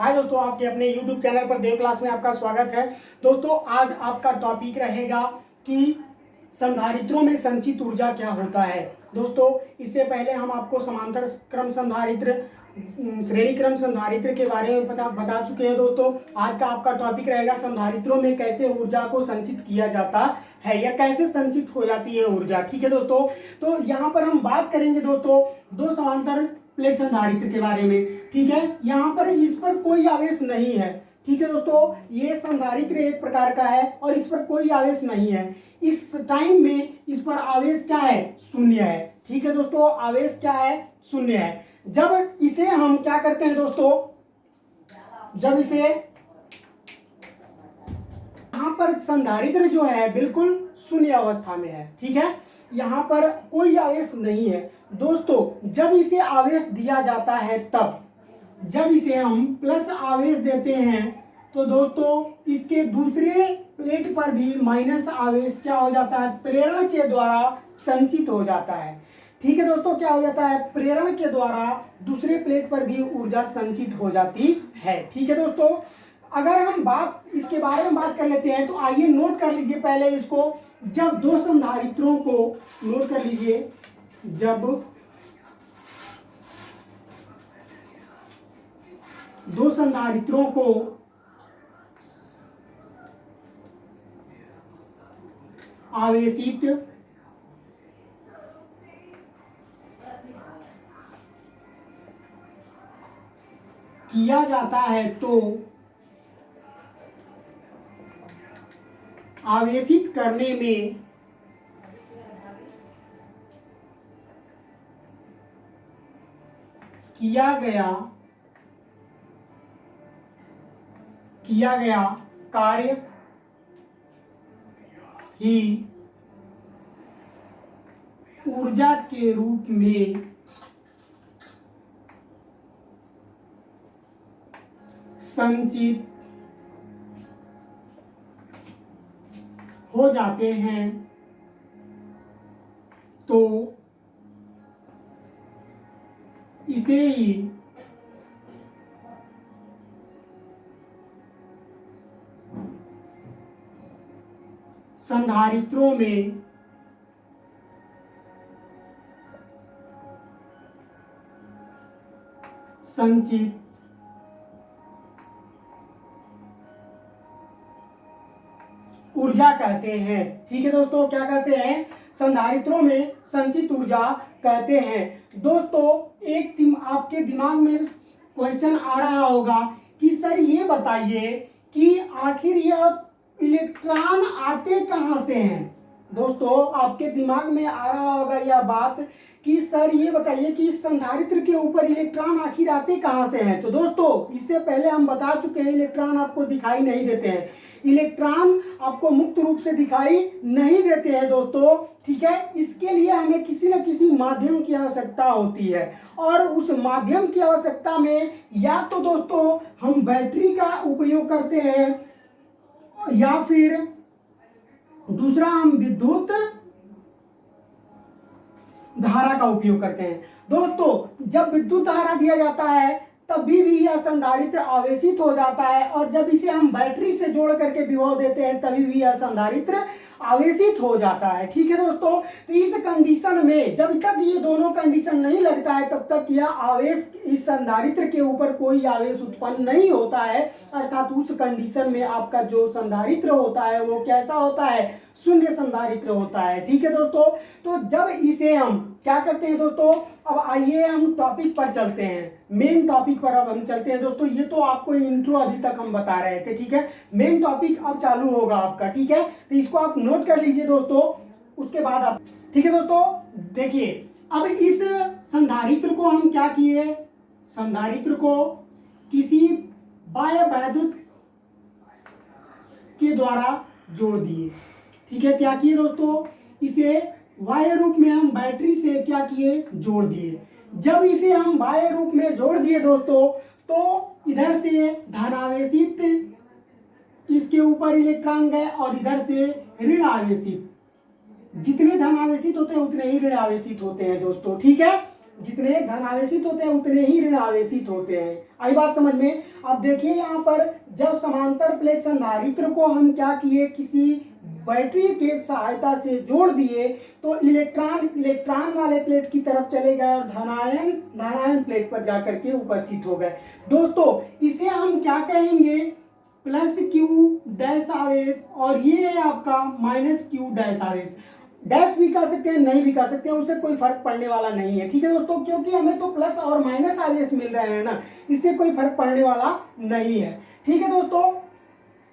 हाय दोस्तों, आपके अपने YouTube चैनल पर देव क्लास में आपका स्वागत है। दोस्तों, आज आपका टॉपिक रहेगा कि संधारित्रों में संचित ऊर्जा क्या होता है। दोस्तों, इससे पहले हम आपको समांतर क्रम संधारित्र, श्रेणी क्रम संधारित्र के बारे में बता चुके हैं। दोस्तों, आज का आपका टॉपिक रहेगा संधारित्रों में कैसे ऊर्जा को संचित किया जाता है या कैसे संचित हो जाती है ऊर्जा। ठीक है दोस्तों, तो यहाँ पर हम बात करेंगे दोस्तों दो समांतर प्लेट संधारित्र के बारे में। ठीक है, यहाँ पर इस पर कोई आवेश नहीं है। ठीक है दोस्तों, ये संधारित्र एक प्रकार का है और इस पर कोई आवेश नहीं है। इस टाइम में इस पर आवेश क्या है? शून्य है। ठीक है दोस्तों, आवेश क्या है? शून्य है। जब इसे हम क्या करते हैं दोस्तों, जब इसे यहाँ पर संधारित्र जो है बिल्कुल शून्य अवस्था में है। ठीक है, यहाँ पर कोई आवेश नहीं है। दोस्तों, जब इसे आवेश दिया जाता है तब जब इसे हम प्लस आवेश देते हैं तो दोस्तों इसके दूसरे प्लेट पर भी माइनस आवेश क्या हो जाता है? प्रेरण के द्वारा संचित हो जाता है। ठीक है दोस्तों, क्या हो जाता है? प्रेरण के द्वारा दूसरे प्लेट पर भी ऊर्जा संचित हो जाती है। ठीक है दोस्तों, अगर हम बात इसके बारे में बात कर लेते हैं तो आइए नोट कर लीजिए पहले इसको। जब दो संधारित्रों को नोट कर लीजिए, जब दो संधारित्रों को आवेशित किया जाता है तो आवेशित करने में किया गया कार्य ही ऊर्जा के रूप में संचित हो जाते हैं। तो इसे ही संधारित्रों में संचित ऊर्जा कहते हैं। ठीक है दोस्तों, क्या कहते हैं? संधारित्रों में संचित ऊर्जा कहते हैं। दोस्तों, आपके दिमाग में क्वेश्चन आ रहा होगा कि सर ये बताइए कि आखिर यह इलेक्ट्रॉन आते कहां से हैं। दोस्तों, आपके दिमाग में आ रहा होगा यह बात कि सर ये बताइए कि संधारित्र के ऊपर इलेक्ट्रॉन आखिर आते कहां से हैं। तो दोस्तों, इससे पहले हम बता चुके हैं इलेक्ट्रॉन आपको दिखाई नहीं देते हैं। इलेक्ट्रॉन आपको मुक्त रूप से दिखाई नहीं देते हैं दोस्तों। ठीक है, इसके लिए हमें किसी न किसी माध्यम की आवश्यकता होती है और उस माध्यम की आवश्यकता में या तो दोस्तों हम बैटरी का उपयोग करते हैं या फिर दूसरा हम विद्युत धारा का उपयोग करते हैं। दोस्तों, जब विद्युत धारा दिया जाता है तभी भी यह संधारित्र आवेशित हो जाता है और जब इसे हम बैटरी से जोड़ करके विभव देते हैं तभी भी यह संधारित्र आवेशित हो जाता है। ठीक है दोस्तों, तो इस कंडीशन में जब तक ये दोनों कंडीशन नहीं लगता है तब तक यह आवेश इस संधारित्र के ऊपर कोई आवेश उत्पन्न नहीं होता है। अर्थात उस कंडीशन में आपका जो संधारित्र होता है वो कैसा होता है? शून्य संधारित्र होता है। ठीक है दोस्तों, तो जब इसे हम क्या करते हैं दोस्तों, अब आइए हम टॉपिक पर चलते हैं, मेन टॉपिक पर अब हम चलते हैं। दोस्तों, ये तो आपको इंट्रो अभी तक हम बता रहे थे। ठीक है, मेन टॉपिक अब चालू होगा आपका। ठीक है, तो इसको आप नोट कर लीजिए दोस्तों, उसके बाद आप। ठीक है दोस्तों, देखिए अब इस संधारित्र को हम क्या किए, संधारित्र को किसी बाह्य वैद्युत के द्वारा जोड़ दिए। ठीक है, क्या किए दोस्तों? इसे बाह्य रूप में हम बैटरी से क्या किए? जोड़ दिए। जब इसे हम बाह्य रूप में जोड़ दिए दोस्तों तो इधर से धनावेशित इसके ऊपर इलेक्ट्रॉन गए और इधर से ऋण आवेशित, जितने धनावेशित होते हैं उतने ही ऋण आवेशित होते हैं दोस्तों। ठीक है, जितने धन आवेशित होते हैं उतने ही ऋण आवेशित होते हैं। आई बात समझ में। अब देखिए यहाँ पर जब समांतर प्लेट संधारित्र को हम क्या किए, किसी बैटरी के सहायता से जोड़ दिए तो इलेक्ट्रॉन इलेक्ट्रॉन वाले प्लेट की तरफ चले गए और धनायन धनायन प्लेट पर जाकर के उपस्थित हो गए। दोस्तों इसे हम क्या कहेंगे, प्लस क्यू डैश आवेश, और ये है आपका माइनस क्यू डैश आवेश। डैश भी कह सकते हैं, नहीं भी कह सकते हैं, उससे कोई फर्क पड़ने वाला नहीं है। ठीक है दोस्तों, क्योंकि हमें तो प्लस और माइनस आवेश मिल रहे हैं ना, इससे कोई फर्क पड़ने वाला नहीं है। ठीक है दोस्तों,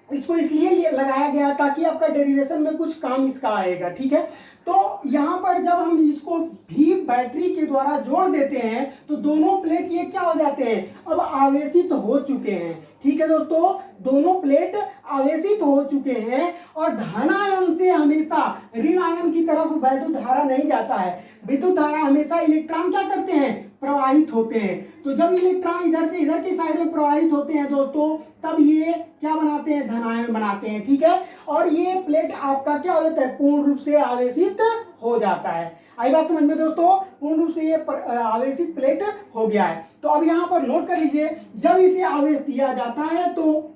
इसको इसलिए लगाया गया ताकि आपका डेरिवेशन में कुछ काम इसका आएगा। ठीक है, तो यहाँ पर जब हम इसको भी बैटरी के द्वारा जोड़ देते हैं तो दोनों प्लेट ये क्या हो जाते हैं, अब आवेशित हो चुके हैं। ठीक है दोस्तों, दोनों प्लेट आवेशित हो चुके हैं और धनायन से हमेशा ऋण आयन की तरफ वैद्युत धारा नहीं जाता है। विद्युत धारा हमेशा इलेक्ट्रॉन क्या करते हैं, प्रवाहित होते हैं। तो जब इलेक्ट्रॉन इधर से इधर की साइड में प्रवाहित होते हैं दोस्तों, तब ये क्या बनाते हैं, धनायन बनाते हैं। ठीक है, और ये प्लेट आपका क्या हो जाता है, पूर्ण रूप से आवेशित हो जाता है। आई बात समझ में दोस्तों, पूर्ण रूप से ये आवेशित प्लेट हो गया है। तो अब यहाँ पर नोट कर लीजिए, जब इसे आवेश दिया जाता है तो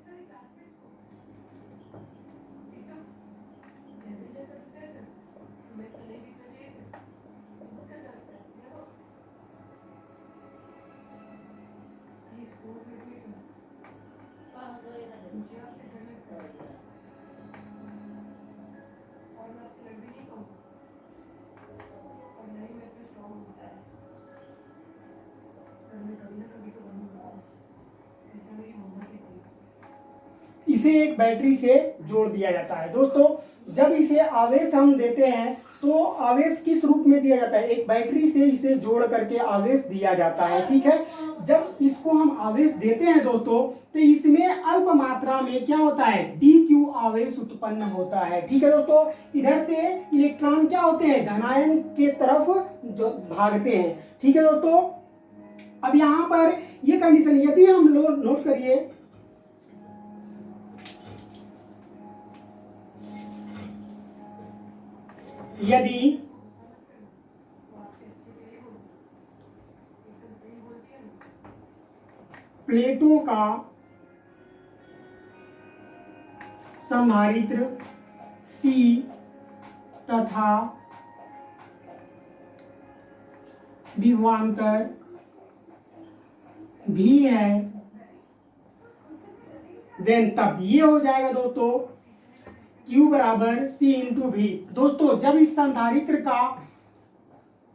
इसे एक बैटरी से जोड़ दिया जाता है। दोस्तों जब इसे आवेश हम देते हैं तो आवेश किस रूप में दिया जाता है, एक बैटरी से इसे जोड़ करके आवेश दिया जाता है। ठीक है, जब इसको हम आवेश देते हैं दोस्तों तो इसमें अल्प मात्रा में क्या होता है, डी क्यू आवेश उत्पन्न होता है। ठीक है दोस्तों, इधर से इलेक्ट्रॉन क्या होते हैं, धनायन के तरफ जो भागते हैं। ठीक है दोस्तों, अब यहाँ पर ये कंडीशन यदि हम लोग नोट करिए, यदि प्लेटों का संधारित्र C तथा विभवांतर भी है, देन तब ये हो जाएगा दोस्तों Q बराबर C इंटू V। दोस्तों जब इस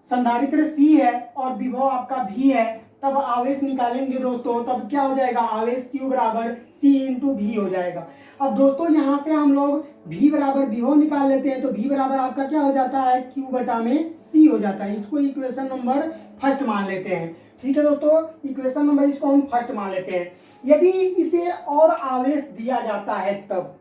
संधारित्र C है और विभव आपका V है, तब आवेश निकालेंगे दोस्तों, तब क्या हो जाएगा, आवेश Q बराबर C इंटू V हो जाएगा। अब दोस्तों यहाँ से हम लोग V बराबर विभव निकाल लेते हैं, तो V बराबर आपका क्या हो जाता है, Q बटा में C हो जाता है। इसको इक्वेशन नंबर फर्स्ट मान लेते हैं। ठीक है दोस्तों, इक्वेशन नंबर इसको हम फर्स्ट मान लेते हैं। यदि इसे और आवेश दिया जाता है तब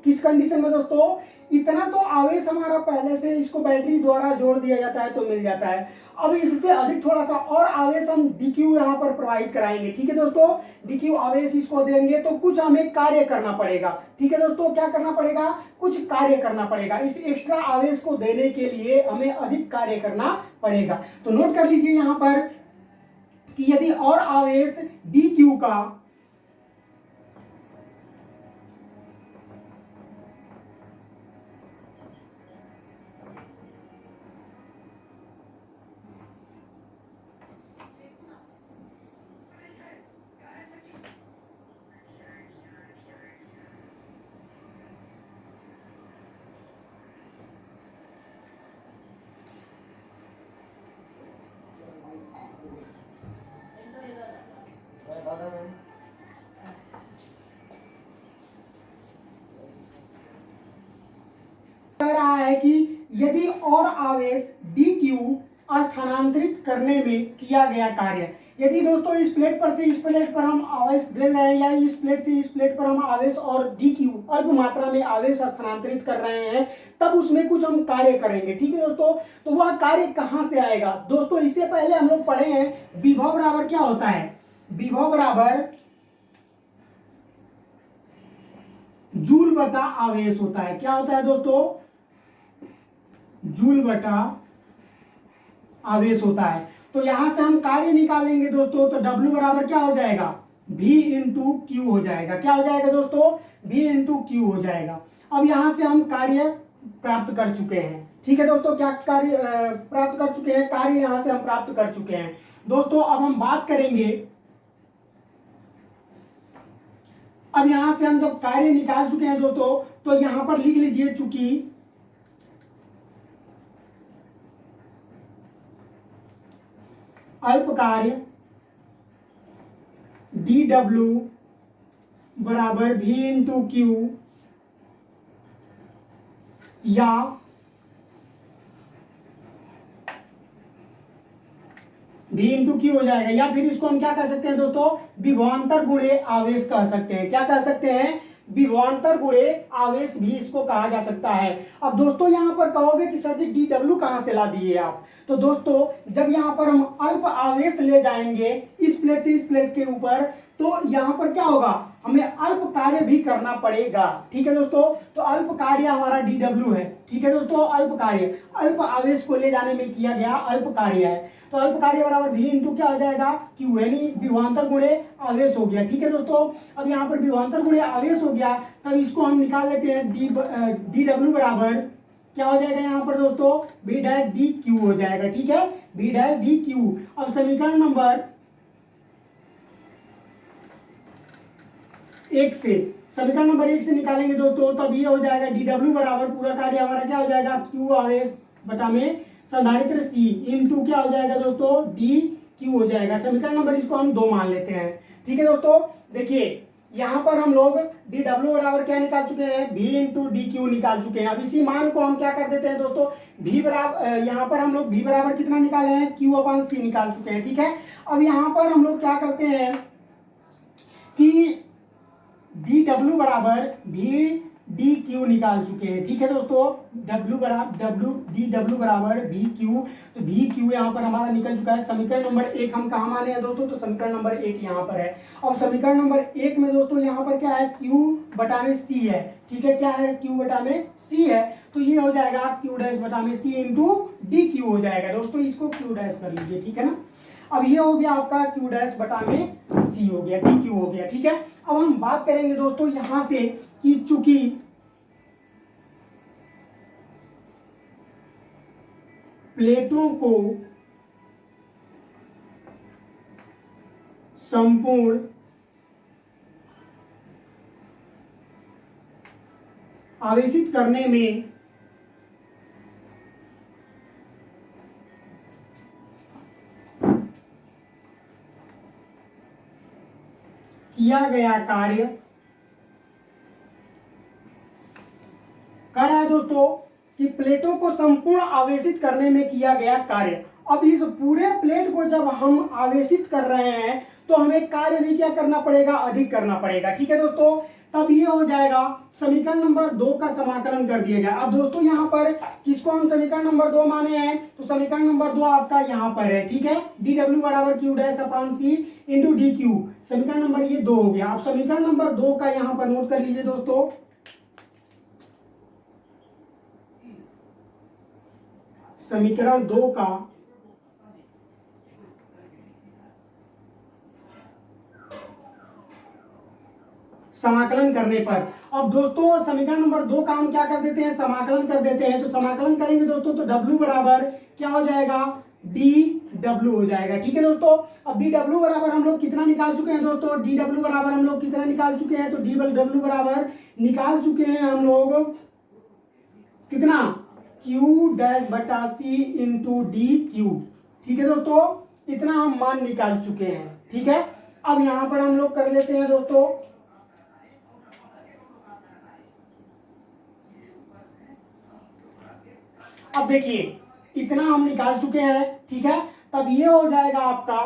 किस कंडीशन में दोस्तों, इतना तो आवेश हमारा पहले से इसको बैटरी द्वारा जोड़ दिया जाता है तो मिल जाता है। अब इससे अधिक थोड़ा सा और आवेश हम डीक्यू यहाँ पर प्रोवाइड कराएंगे। ठीक है दोस्तों, डीक्यू आवेश इसको देंगे तो कुछ हमें कार्य करना पड़ेगा। ठीक है दोस्तों, क्या करना पड़ेगा, कुछ कार्य करना पड़ेगा। इस एक्स्ट्रा आवेश को देने के लिए हमें अधिक कार्य करना पड़ेगा। तो नोट कर लीजिए यहाँ पर कि यदि और आवेश डीक्यू का कह रहा है कि यदि और आवेश dq स्थानांतरित करने में किया गया कार्य, यदि दोस्तों इस प्लेट पर से इस प्लेट पर हम आवेश दे रहे हैं या इस प्लेट से इस प्लेट पर हम आवेश और dq अल्प मात्रा में आवेश स्थानांतरित कर रहे हैं, तब उसमें कुछ हम कार्य करेंगे। ठीक है दोस्तों, तो वह कार्य कहां से आएगा दोस्तों, इससे पहले हम लोग पढ़े हैं विभव बराबर क्या होता है, विभव बराबर जूल बटा आवेश होता है। क्या होता है दोस्तों, जूल बटा आवेश होता है। तो यहां से हम कार्य निकालेंगे दोस्तों, तो W बराबर क्या हो जाएगा, V इंटू क्यू हो जाएगा। क्या हो जाएगा दोस्तों, V इंटू क्यू हो जाएगा। अब यहां से हम कार्य प्राप्त कर चुके हैं। ठीक है दोस्तों, क्या कार्य प्राप्त कर चुके हैं, कार्य यहां से हम प्राप्त कर चुके हैं दोस्तों। अब हम बात करेंगे, अब यहां से हम जब कार्य निकाल चुके हैं दोस्तों, तो यहां पर लिख लीजिए, चूंकि अल्प कार्य dw बराबर v इंटू क्यू या v इंटू क्यू हो जाएगा, या फिर इसको हम क्या कह सकते हैं दोस्तों, विभवांतर गुणे आवेश कह सकते हैं। क्या कह सकते हैं, विभवांतर गुणे आवेश भी इसको कहा जा सकता है। अब दोस्तों यहां पर कहोगे कि सर जी dw कहां से ला दिए आप, तो दोस्तों जब यहां पर हम अल्प आवेश ले जाएंगे इस प्लेट से इस प्लेट के ऊपर, तो यहां पर क्या होगा, हमें अल्प कार्य भी करना पड़ेगा। ठीक है दोस्तों, तो अल्प कार्य हमारा dw है। ठीक है दोस्तों, अल्प कार्य अल्प आवेश को ले जाने में किया गया अल्प कार्य है, तो अल्प कार्य बराबर v इंटू क्या हो जाएगा, क्यू, यानी विभवांतर गुणे आवेश हो गया। ठीक है दोस्तों, अब यहाँ पर विभवांतर गुणे आवेश हो गया, तब इसको हम निकाल लेते हैं, dw बराबर क्या हो जाएगा यहाँ पर दोस्तों, v डैश डी क्यू हो जाएगा। ठीक है, v डैश डी क्यू। अब समीकरण नंबर 1 से, समीकरण नंबर 1 से निकालेंगे दोस्तों, तब ये हो जाएगा dw बराबर पूरा कार्य हमारा क्या हो जाएगा, q आवेश बटा में संधारित्र c इंटू क्या हो जाएगा दोस्तों, dq हो जाएगा। समीकरण नंबर इसको हम 2 मान लेते हैं। ठीक है दोस्तों, देखिए यहाँ पर हम लोग dw बराबर क्या निकाल चुके हैं, v इंटू dq निकाल चुके हैं। अब इसी मान को हम क्या कर देते हैं दोस्तों, v बराबर, यहाँ पर हम लोग v बराबर कितना निकाले हैं, q अपॉन c निकाल चुके हैं। ठीक है, अब यहाँ पर हम लोग क्या करते हैं कि dw बराबर v dq निकाल चुके हैं। ठीक है दोस्तों, dw बराबर vq, तो vq यहाँ पर हमारा निकल चुका है। समीकरण नंबर 1 हम कहाँ माने हैं दोस्तों, तो समीकरण नंबर 1 यहाँ पर है। अब समीकरण नंबर 1 में दोस्तों यहाँ पर क्या है, q बटा में c है। ठीक है, क्या है, q बटा में c है, तो ये हो जाएगा q डैश बटा में c इंटू dq हो जाएगा दोस्तों, इसको q डैश कर लीजिए। ठीक है ना, अब ये हो गया आपका q डैश बटा में c हो गया, dq हो गया। ठीक है, अब हम बात करेंगे दोस्तों यहां से कि चूंकि प्लेटों को संपूर्ण आवेशित करने में किया गया कार्य, कह रहा है दोस्तों कि प्लेटों को संपूर्ण आवेशित करने में किया गया कार्य। अब इस पूरे प्लेट को जब हम आवेशित कर रहे हैं तो हमें कार्य भी क्या करना पड़ेगा, अधिक करना पड़ेगा। ठीक है दोस्तों, तब ये हो जाएगा, समीकरण नंबर 2 का समाकलन कर दिया जाए। अब दोस्तों यहाँ पर किसको हम समीकरण नंबर 2 माने हैं, तो समीकरण नंबर 2 आपका यहाँ पर है। ठीक है, dw बराबर q dash upon c into dq, समीकरण नंबर ये 2 हो गया। अब समीकरण नंबर 2 का यहाँ पर नोट कर लीजिए दोस्तों, समीकरण 2 का समाकलन करने पर, अब दोस्तों समीकरण नंबर 2 का हम क्या कर देते हैं, समाकलन कर देते हैं। तो समाकलन करेंगे दोस्तों, तो w बराबर क्या हो जाएगा, dw हो जाएगा। ठीक है दोस्तों, अब dw बराबर हम लोग कितना निकाल चुके हैं दोस्तों, dw बराबर हम लोग कितना निकाल चुके हैं, तो dw बराबर निकाल चुके हैं हम लोग कितना, q डैश बटा c इंटू dq। ठीक है दोस्तों, इतना हम मान निकाल चुके हैं। ठीक है, अब यहां पर हम लोग कर लेते हैं दोस्तों, अब देखिए इतना हम निकाल चुके हैं। ठीक है, तब ये हो जाएगा आपका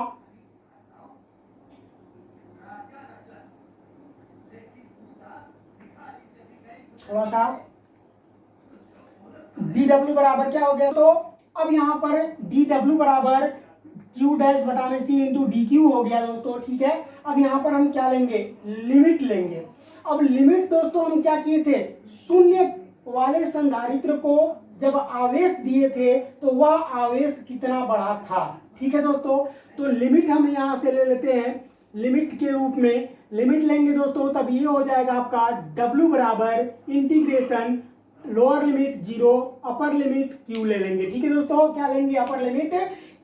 थोड़ा सा dw बराबर क्या हो गया, तो अब यहां पर dw बराबर q डैश बटा में c इंटू dq हो गया दोस्तों। ठीक है, अब यहां पर हम क्या लेंगे, लिमिट लेंगे। अब लिमिट दोस्तों हम क्या किए थे, शून्य वाले संधारित्र को जब आवेश दिए थे तो वह आवेश कितना बड़ा था, ठीक है दोस्तों, तो लिमिट हम यहाँ से ले लेते हैं लिमिट के रूप में। लिमिट लेंगे दोस्तों तब ये हो जाएगा आपका W बराबर integration lower limit 0 upper limit Q ले लेंगे। ठीक है दोस्तों, क्या लेंगे, अपर लिमिट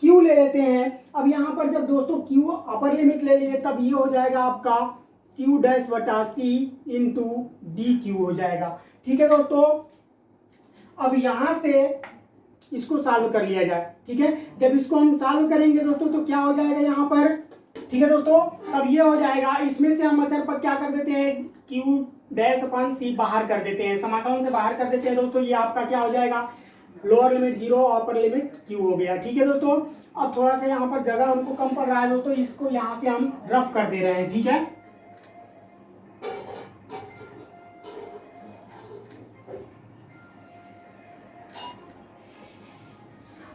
Q ले लेते हैं। अब यहाँ पर जब दोस्तों Q अपर लिमिट ले लिए तब ये हो जाएगा आपका Q डैश बटा C इंटू DQ हो जाएगा। ठीक है दोस्तों, अब यहाँ से इसको सॉल्व कर लिया जाए। ठीक है, जब इसको हम सॉल्व करेंगे दोस्तों तो क्या हो जाएगा यहाँ पर, ठीक है दोस्तों, अब ये हो जाएगा, इसमें से हम अचर पर क्या कर देते हैं, Q डैश अपन C बाहर कर देते हैं, समाकलन से बाहर कर देते हैं दोस्तों। ये आपका क्या हो जाएगा, lower limit 0 upper limit Q हो गया। ठीक है दोस्तों, अब थोड़ा सा यहाँ पर जगह हमको कम पड़ रहा है दोस्तों, इसको यहाँ से हम रफ कर दे रहे हैं। ठीक है,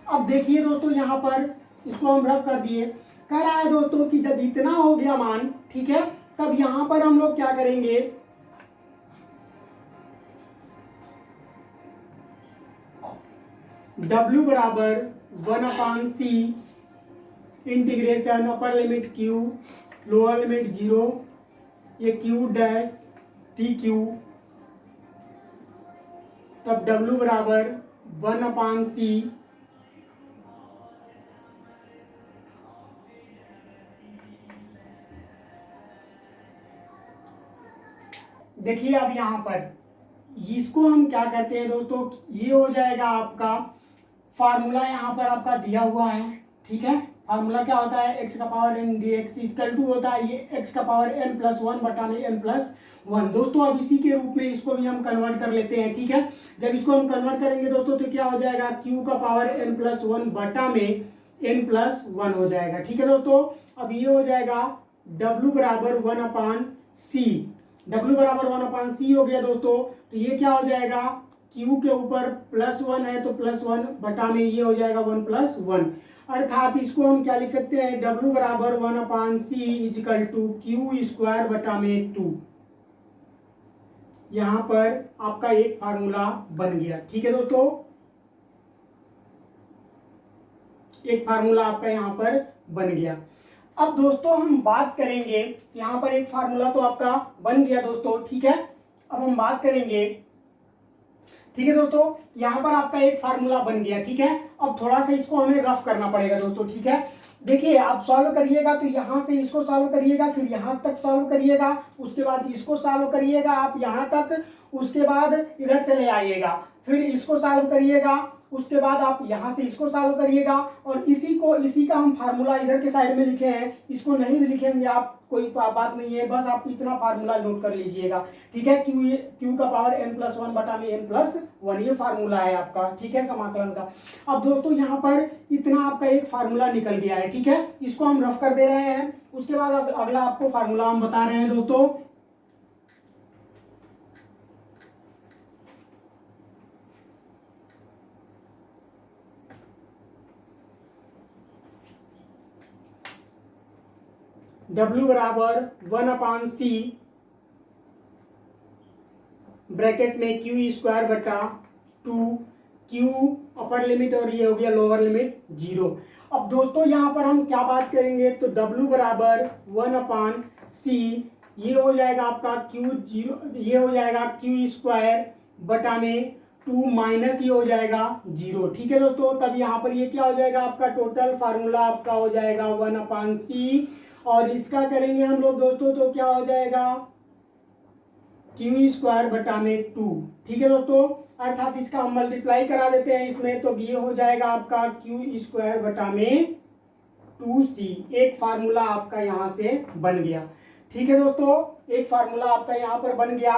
अब देखिए दोस्तों यहाँ पर इसको हम रफ कर दिए। कह रहा है दोस्तों कि जब इतना हो गया मान, ठीक है, तब यहां पर हम लोग क्या करेंगे, W बराबर 1/C integration upper limit Q lower limit 0 ये Q डैश DQ, तब W बराबर 1/C देखिए। अब यहाँ पर इसको हम क्या करते हैं दोस्तों, ये हो जाएगा आपका फार्मूला यहाँ पर आपका दिया हुआ है। ठीक है, फार्मूला क्या होता है, x का power n dx equal to होता है ये x का पावर n प्लस 1 बटा में n प्लस 1 दोस्तों। अब इसी के रूप में इसको भी हम कन्वर्ट कर लेते हैं। ठीक है, जब इसको हम कन्वर्ट करेंगे दोस्तों तो क्या हो जाएगा, q का पावर n प्लस 1 बटा में n प्लस 1 हो जाएगा। ठीक है दोस्तों, अब ये हो जाएगा w बराबर 1/C, W बराबर 1/C हो गया दोस्तों। तो ये क्या हो जाएगा, Q के ऊपर प्लस 1 है तो प्लस 1 बटा में ये हो जाएगा 1 प्लस 1, अर्थात इसको हम क्या लिख सकते हैं, W बराबर 1/C is equal to Q square बटा में 2। यहाँ पर आपका एक फार्मूला बन गया। ठीक है दोस्तों, एक फार्मूला आपका यहाँ पर बन गया। अब दोस्तों हम बात करेंगे, यहाँ पर एक फार्मूला तो आपका बन गया दोस्तों। ठीक है, अब हम बात करेंगे, ठीक है दोस्तों, यहाँ पर आपका एक फार्मूला बन गया। ठीक है, अब थोड़ा सा इसको हमें रफ करना पड़ेगा दोस्तों। ठीक है, देखिए आप सॉल्व करिएगा तो यहाँ से इसको सॉल्व करिएगा, फिर यहाँ तक सॉल्व करिएगा, उसके बाद इसको सॉल्व करिएगा आप यहाँ तक, उसके बाद इधर चले आइएगा, फिर इसको सॉल्व करिएगा, उसके बाद आप यहाँ से इसको सॉल्व करिएगा, और इसी का हम फार्मूला इधर के साइड में लिखे हैं, इसको नहीं भी लिखेंगे आप, कोई बात नहीं है, बस आप इतना फार्मूला नोट कर लीजिएगा। ठीक है, क्यू का पावर n प्लस 1 बटा में n प्लस 1 ये फार्मूला है आपका। ठीक है, समाकलन का। अब दोस्तों यहाँ पर इतना आपका एक फार्मूला निकल गया है। ठीक है, इसको हम रफ कर दे रहे हैं, उसके बाद अब अगला आपको फार्मूला हम बता रहे हैं दोस्तों। W बराबर 1/C ब्रैकेट में Q स्क्वायर बटा 2 Q अपर लिमिट और ये हो गया लोअर लिमिट 0। अब दोस्तों यहाँ पर हम क्या बात करेंगे, तो W बराबर 1/C ये हो जाएगा आपका Q0, ये हो जाएगा Q स्क्वायर बटा में 2 माइनस ये हो जाएगा 0। ठीक है दोस्तों, तब यहाँ पर ये क्या हो जाएगा, आपका टोटल फार्मूला आपका हो जाएगा 1/C, और इसका करेंगे हम लोग दोस्तों तो क्या हो जाएगा, Q स्क्वायर बटा में 2। ठीक है दोस्तों, अर्थात इसका हम मल्टीप्लाई करा देते हैं इसमें, तो ये हो जाएगा आपका Q स्क्वायर बटा में 2C। एक फार्मूला आपका यहाँ से बन गया। ठीक है दोस्तों, एक फार्मूला आपका यहाँ पर बन गया।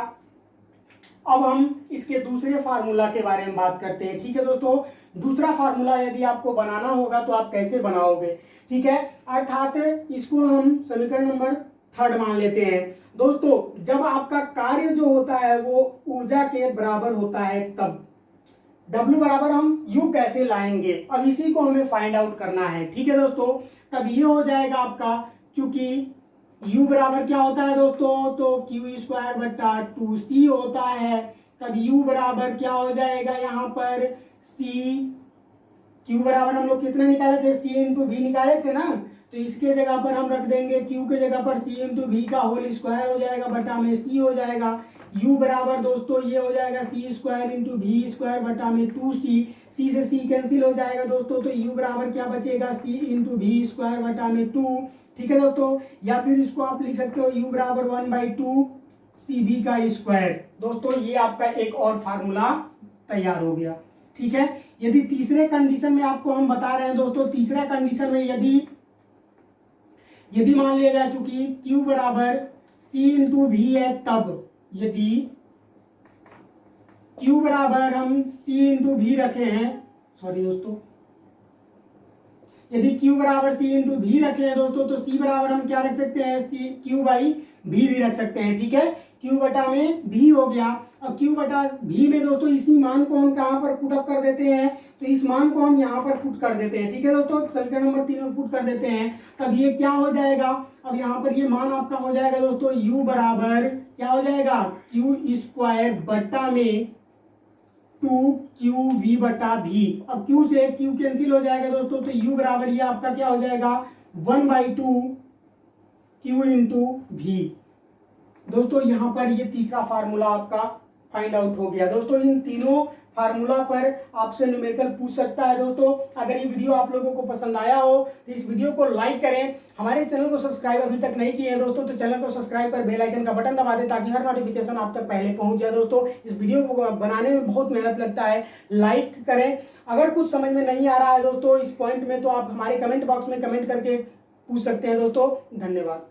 अब हम इसके दूसरे फार्मूला के बारे में बात करते हैं। ठीक है दोस्तों, दूसरा फार्मूला यदि आपको बनाना होगा तो आप कैसे बनाओगे। ठीक है, अर्थात इसको हम समीकरण नंबर 3 मान लेते हैं दोस्तों। जब आपका कार्य जो होता है वो ऊर्जा के बराबर होता है तब W बराबर हम U कैसे लाएंगे, अब इसी को हमें फाइंड आउट करना है। ठीक है दोस्तों, तब ये हो जाएगा आपका, चूंकि U बराबर क्या होता है दोस्तों, तो Q स्क्वायर बटा 2C होता है, तब U बराबर क्या हो जाएगा यहाँ पर C क्यू बराबर हम लोग कितना निकाले थे, सी इंटू वी निकाले थे ना, तो इसके जगह पर हम रख देंगे क्यू के जगह पर सी इंटू वी का होल स्क्वायर हो जाएगा बटा में सी हो जाएगा। यू बराबर दोस्तों ये हो जाएगा सी स्क्वायर इंटू वी स्क्वायर बटा में 2c, सी से सी कैंसिल हो जाएगा दोस्तों, तो यू बराबर क्या बचेगा, सी इंटू वी स्क्वायर बटा में 2। ठीक है दोस्तों, या फिर इसको आप लिख सकते हो यू बराबर 1/2 सी बी का स्क्वायर। दोस्तों ये आपका एक और फार्मूला तैयार हो गया। ठीक है, यदि तीसरे कंडीशन में आपको हम बता रहे हैं दोस्तों, तीसरा कंडीशन में यदि मान लिया जाए चूंकि Q बराबर C इंटू वी है, तब यदि Q बराबर हम C इंटू वी रखे हैं, सॉरी दोस्तों, यदि Q बराबर C इंटू वी रखे हैं दोस्तों, तो C बराबर हम क्या रख सकते हैं, C Q बाई V भी रख सकते हैं। ठीक है, Q बटा में V हो गया। अब Q बटा V में दोस्तों इसी मान को हम कहाँ पर पुट अप कर देते हैं, तो इस मान को हम यहाँ पर पुट कर देते हैं। ठीक है दोस्तों, समीकरण नंबर 3 में पुट कर देते हैं, तब ये क्या हो जाएगा, अब यहाँ पर ये मान आपका हो जाएगा दोस्तों U बराबर क्या हो जाएगा, Q स्क्वायर बटा में 2QV बटा V। अब Q से Q कैंसिल हो जाएगा दोस्तों, तो U बराबर ये आपका क्या हो जाएगा 1/2 Q इंटू V। दोस्तों यहाँ पर ये तीसरा फार्मूला आपका फाइंड आउट हो गया। दोस्तों इन तीनों फार्मूला पर आपसे न्यूमेरिकल पूछ सकता है। दोस्तों अगर ये वीडियो आप लोगों को पसंद आया हो तो इस वीडियो को लाइक करें, हमारे चैनल को सब्सक्राइब अभी तक नहीं किए हैं दोस्तों तो चैनल को सब्सक्राइब कर बेल आइकन का बटन दबा दें ताकि हर नोटिफिकेशन आप तक पहले पहुंच जाए। दोस्तों इस वीडियो को बनाने में बहुत मेहनत लगता है, लाइक करें। अगर कुछ समझ में नहीं आ रहा है दोस्तों इस पॉइंट में, तो आप हमारे कमेंट बॉक्स में कमेंट करके पूछ सकते हैं। दोस्तों धन्यवाद।